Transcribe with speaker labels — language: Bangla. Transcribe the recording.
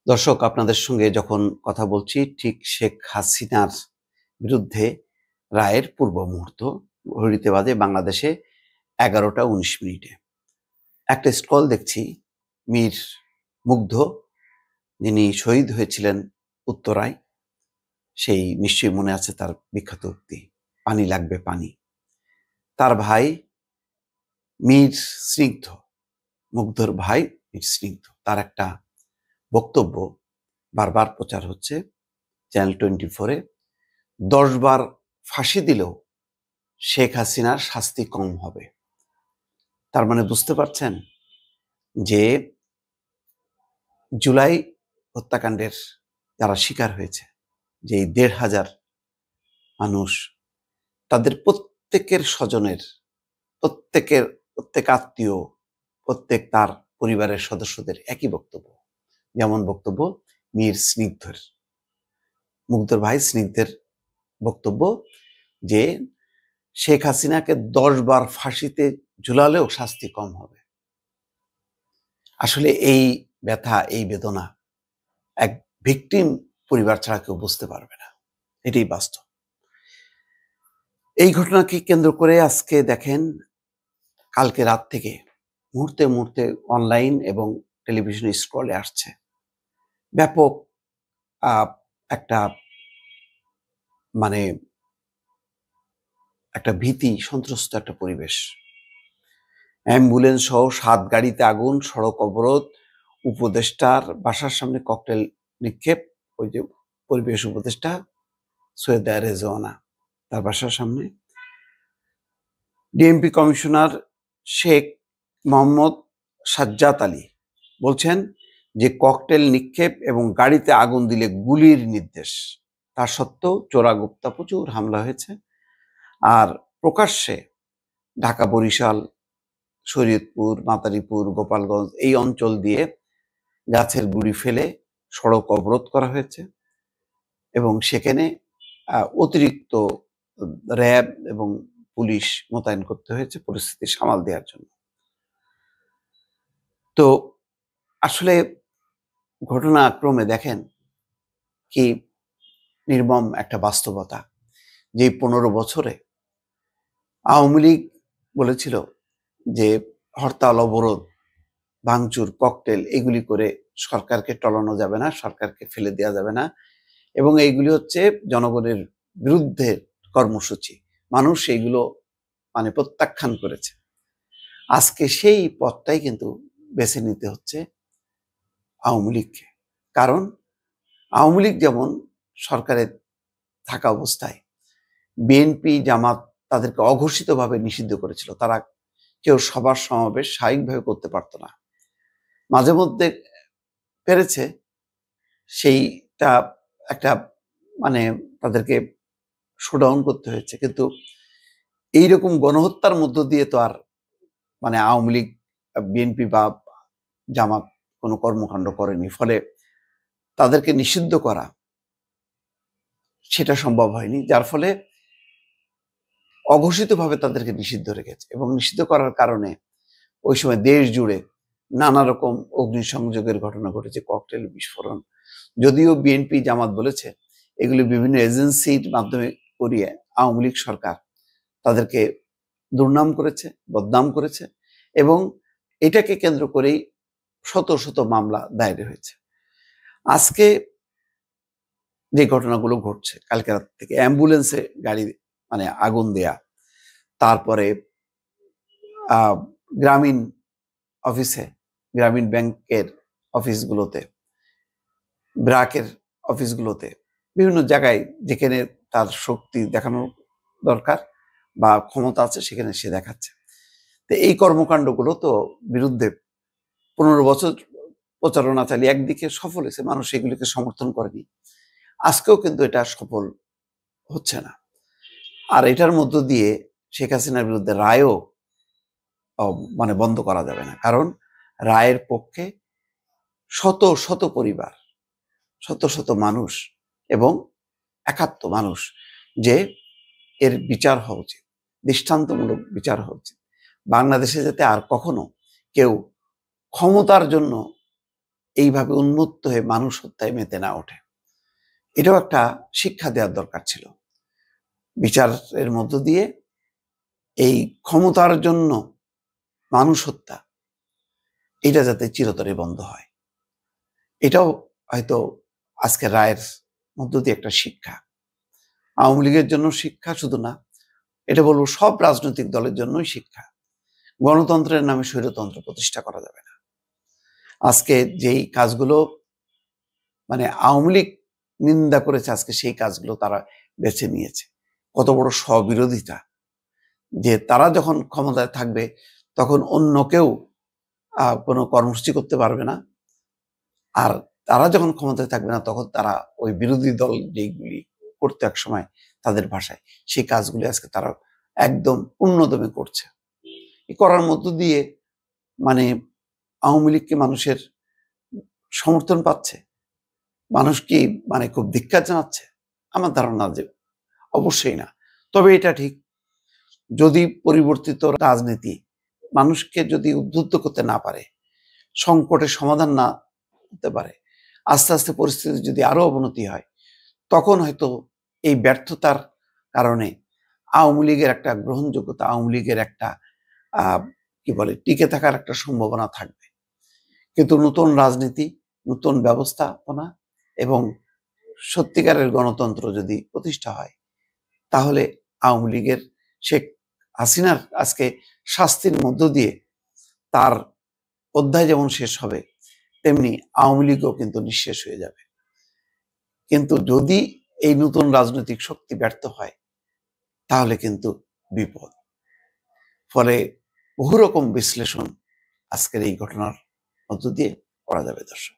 Speaker 1: দর্শক, আপনাদের সঙ্গে যখন কথা বলছি ঠিক শেখ হাসিনার বিরুদ্ধে রায়ের পূর্ব মুহূর্ত ঘড়িতে বাজে বাংলাদেশে 11টা 19 মিনিটে। একটা স্ক্রল দেখছি, মীর মুগ্ধ, যিনি শহীদ হয়েছিলেন উত্তরায়। সেই নিশ্চয়ই মনে আছে তার বিখ্যাত উক্তি, পানি লাগবে পানি। তার ভাই মীর স্নিগ্ধ, মুগ্ধর ভাই মীর স্নিগ্ধ, তার একটা বক্তব্য বারবার প্রচার হচ্ছে চ্যানেল 24-এ। 10 বার ফাঁসি দিলেও শেখ হাসিনার শাস্তি কম হবে। তার মানে বুঝতে পারছেন যে জুলাই হত্যাকাণ্ডের যারা শিকার হয়েছে, যে 1,500 মানুষ, তাদের প্রত্যেকের স্বজনের, প্রত্যেক আত্মীয়, প্রত্যেক তার পরিবারের সদস্যদের একই বক্তব্য। যেমন বক্তব্য মীর স্নিগ্ধের, মুগ্ধর ভাই স্নিগ্ধের বক্তব্য যে শেখ হাসিনাকে 10 বার ফাঁসিতে ঝুলালেও শাস্তি কম হবে। আসলে এই ব্যথা, এই বেদনা এক ভিকটিম পরিবার ছাড়া কেউ বুঝতে পারবে না, এটাই বাস্তব। এই ঘটনাকে কেন্দ্র করে আজকে দেখেন, কালকে রাত থেকে মুহূর্তে মুহূর্তে অনলাইন এবং টেলিভিশন স্ক্রলে আসছে ব্যাপক একটা মানে একটা ভীতি সন্ত্রস্ত একটা পরিবেশ। অ্যাম্বুলেন্স সহ 7 গাড়িতে আগুন, সড়ক অবরোধ, উপদেষ্টার বাসার সামনে ককটেল নিক্ষেপ। ওই যে পরিবেশ উপদেষ্টা সৈয়দা রেজওয়ানা, তার বাসার সামনে। ডিএমপি কমিশনার শেখ মোহাম্মদ সাজ্জাদ আলী বলছেন যে ককটেল নিক্ষেপ এবং গাড়িতে আগুন দিলে গুলির নির্দেশ। তা সত্ত্বেও চোরাগুপ্তা প্রচুর হামলা হয়েছে। আর প্রকাশ্যে ঢাকা, বরিশাল, শরীয়তপুর, মাদারীপুর, গোপালগঞ্জ এই অঞ্চল দিয়ে গাছের গুঁড়ি ফেলে সড়ক অবরোধ করা হয়েছে এবং সেখানে অতিরিক্ত র্যাব এবং পুলিশ মোতায়েন করতে হয়েছে পরিস্থিতি সামাল দেওয়ার জন্য। তো আসলে ঘটনাক্রমে দেখেন কি নির্মম একটা বাস্তবতা, যে 15 বছরে আওয়ামী লীগ বলেছিল যে হরতাল, অবরোধ, ভাঙচুর, ককটেল এগুলি করে সরকারকে টলানো যাবে না, সরকারকে ফেলে দেওয়া যাবে না, এবং এইগুলি হচ্ছে জনগণের বিরুদ্ধে কর্মসূচি। মানুষ এইগুলো প্রত্যাখ্যান করেছে। আজকে সেই পথটাই কিন্তু বেছে নিতে হচ্ছে আওয়ামী লীগকে। কারণ আওয়ামী লীগ যেমন সরকারে থাকা অবস্থায় বিএনপি, জামাত তাদেরকে অঘোষিতভাবে নিষিদ্ধ করেছিল। তারা কেউ সবার সমাবেশ স্বাভাবিকভাবে করতে পারতো না। মাঝে মধ্যে পেরেছে, সেইটা একটা তাদেরকে শোডাউন করতে হয়েছে। কিন্তু এইরকম গণহত্যার মধ্য দিয়ে তো আর আওয়ামী লীগ, বিএনপি বা জামাত কোনো কর্মকাণ্ড করেনি। ফলে তাদেরকে নিষিদ্ধ করা সেটা সম্ভব হয়নি, যার ফলে অঘোষিতভাবে তাদেরকে নিষিদ্ধ রেখেছে। এবং নিষিদ্ধ করার কারণে ওই সময় দেশ জুড়ে নানা রকম অগ্নিসংযোগের ঘটনা ঘটেছে, ককটেল বিস্ফোরণ। যদিও বিএনপি, জামাত বলেছে এগুলি বিভিন্ন এজেন্সির মাধ্যমে করিয়ে আওয়ামী লীগ সরকার তাদেরকে দুর্নাম করেছে, বদনাম করেছে, এবং এটাকে কেন্দ্র করেই শত শত মামলা দায়ের হয়েছে। আজকে যে ঘটনাগুলো ঘটছে, কালকে রাত থেকে অ্যাম্বুলেন্সে গাড়ি আগুন দেয়া, তারপরে গ্রামীণ অফিসে, গ্রামীণ ব্যাংকের অফিসগুলোতে, ব্র্যাকের অফিসগুলোতে, বিভিন্ন জায়গায় যেখানে তার শক্তি দেখানো দরকার বা ক্ষমতা আছে সেখানে সে দেখাচ্ছে। তো এই কর্মকাণ্ডগুলো তো বিরুদ্ধে 15 বছর প্রচারণা চালিয়ে একদিকে সফল হয়েছে, মানুষ এগুলিকে সমর্থন করেনি। আজকেও কিন্তু এটা সফল হচ্ছে না। আর এটার মধ্য দিয়ে শেখ হাসিনার বিরুদ্ধে রায়ও বন্ধ করা যাবে না। কারণ রায়ের পক্ষে শত শত পরিবার, শত শত মানুষ এবং একাত্ম মানুষ, যে এর বিচার হওয়া উচিত, দৃষ্টান্তমূলক বিচার হওয়া উচিত। বাংলাদেশে যাতে আর কখনো কেউ ক্ষমতার জন্য এইভাবে উন্মত্ত হয়ে মানুষ হত্যায় মেতে না ওঠে। এটাও একটা শিক্ষা দেওয়ার দরকার ছিল। বিচারের মধ্য দিয়ে এই ক্ষমতার জন্য মানুষ হত্যা, এটা যাতে চিরতরে বন্ধ হয়, এটাও হয়তো আজকের রায়ের মধ্য দিয়ে একটা শিক্ষা। আওয়ামী লীগের জন্য শিক্ষা শুধু না, এটা বলবো সব রাজনৈতিক দলের জন্যই শিক্ষা। গণতন্ত্রের নামে স্বৈরতন্ত্র প্রতিষ্ঠা করা যাবে না। আজকে যেই কাজগুলো মানে আওয়ামী লীগ নিন্দা করেছে, আজকে সেই কাজগুলো তারা বেছে নিয়েছে। কত বড় স্ববিরোধিতা, যে তারা যখন ক্ষমতায় থাকবে তখন অন্য কেউ কোনো কর্মসূচি করতে পারবে না, আর তারা যখন ক্ষমতায় থাকবে না তখন তারা ওই বিরোধী দল যেগুলি করতে এক সময় তাদের ভাষায়, সেই কাজগুলি আজকে তারা একদম পূর্ণদমে করছে। এই করার মধ্য দিয়ে মানে আওয়ামী লীগকে মানুষের সমর্থন পাচ্ছে, মানুষ কি মানে খুব ধিক্কার জানাচ্ছে? আমার ধারণা যে অবশ্যই না। তবে এটা ঠিক, যদি পরিবর্তিত রাজনীতি মানুষকে যদি উদ্বুদ্ধ করতে না পারে, সংকটের সমাধান না করতে পারে, আস্তে আস্তে পরিস্থিতি যদি আরো অবনতি হয়, তখন হয়তো এই ব্যর্থতার কারণে আওয়ামী লীগের একটা গ্রহণযোগ্যতা, আওয়ামী লীগের একটা কি বলে টিকে থাকার একটা সম্ভাবনা থাকবে। কিন্তু নতুন রাজনীতি, নতুন ব্যবস্থাপনা এবং সত্যিকারের গণতন্ত্র যদি প্রতিষ্ঠা হয়, তাহলে আওয়ামী লীগের শেখ হাসিনার আজকে শাস্তির মধ্য দিয়ে তার অধ্যায় যেমন শেষ হবে, তেমনি আওয়ামী লীগও কিন্তু নিঃশেষ হয়ে যাবে। কিন্তু যদি এই নতুন রাজনৈতিক শক্তি ব্যর্থ হয়, তাহলে কিন্তু বিপদ। ফলে বহু রকম বিশ্লেষণ আজকের এই ঘটনার মধ্য দিয়ে করা যাবে। দর্শক।